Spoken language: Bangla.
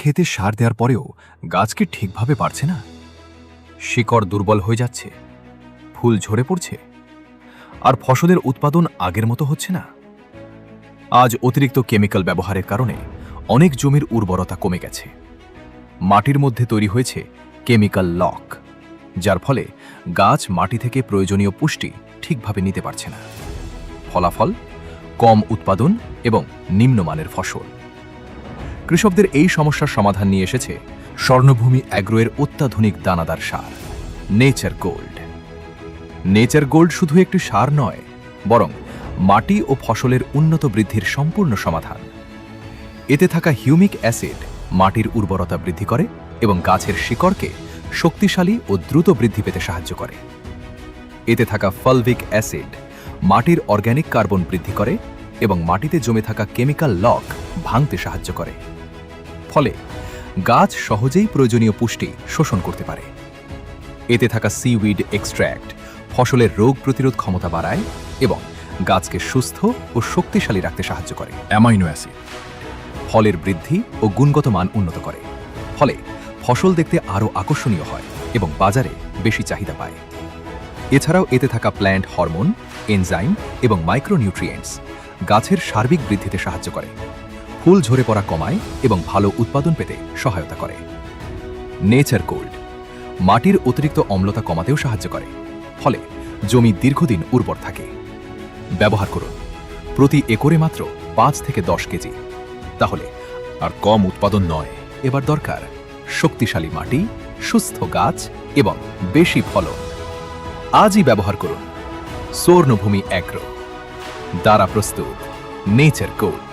খেতে সার দেওয়ার পরেও গাছ কি ঠিকভাবে বাড়ছে না? শিকড় দুর্বল হয়ে যাচ্ছে, ফুল ঝরে পড়ছে, আর ফসলের উৎপাদন আগের মতো হচ্ছে না। আজ অতিরিক্ত কেমিক্যাল ব্যবহারের কারণে অনেক জমির উর্বরতা কমে গেছে। মাটির মধ্যে তৈরি হয়েছে কেমিক্যাল লক, যার ফলে গাছ মাটি থেকে প্রয়োজনীয় পুষ্টি ঠিকভাবে নিতে পারছে না। ফলাফল কম উৎপাদন এবং নিম্নমানের ফসল। কৃষকদের এই সমস্যার সমাধান নিয়ে এসেছে স্বর্ণভূমি অ্যাগ্রোয়ের অত্যাধুনিক দানাদার সার নেচার গোল্ড। নেচার গোল্ড শুধু একটি সার নয়, বরং মাটি ও ফসলের উন্নত বৃদ্ধির সম্পূর্ণ সমাধান। এতে থাকা হিউমিক অ্যাসিড মাটির উর্বরতা বৃদ্ধি করে এবং গাছের শিকড়কে শক্তিশালী ও দ্রুত বৃদ্ধি পেতে সাহায্য করে। এতে থাকা ফলভিক অ্যাসিড মাটির অর্গ্যানিক কার্বন বৃদ্ধি করে এবং মাটিতে জমে থাকা কেমিক্যাল লক ভাঙতে সাহায্য করে। ফলে গাছ সহজেই প্রয়োজনীয় পুষ্টি শোষণ করতে পারে। এতে থাকা সিউইড এক্সট্র্যাক্ট ফসলের রোগ প্রতিরোধ ক্ষমতা বাড়ায় এবং গাছকে সুস্থ ও শক্তিশালী রাখতে সাহায্য করে। অ্যামাইনো অ্যাসিড ফলের বৃদ্ধি ও গুণগত মান উন্নত করে, ফলে ফসল দেখতে আরও আকর্ষণীয় হয় এবং বাজারে বেশি চাহিদা পায়। এছাড়াও এতে থাকা প্ল্যান্ট হরমোন, এনজাইম এবং মাইক্রোনিউট্রিয়েন্টস গাছের সার্বিক বৃদ্ধিতে সাহায্য করে, ফুল ঝরে পড়া কমায় এবং ভালো উৎপাদন পেতে সহায়তা করে। নেচার গোল্ড মাটির অতিরিক্ত অম্লতা কমাতেও সাহায্য করে, ফলে জমি দীর্ঘদিন উর্বর থাকে। ব্যবহার করুন প্রতি একরে মাত্র 5 থেকে 10 কেজি। তাহলে আর কম উৎপাদন নয়, এবার দরকার শক্তিশালী মাটি, সুস্থ গাছ এবং বেশি ফলন। আজই ব্যবহার করুন স্বর্ণভূমি অ্যাগ্রো দ্বারা প্রস্তুত নেচার গোল্ড।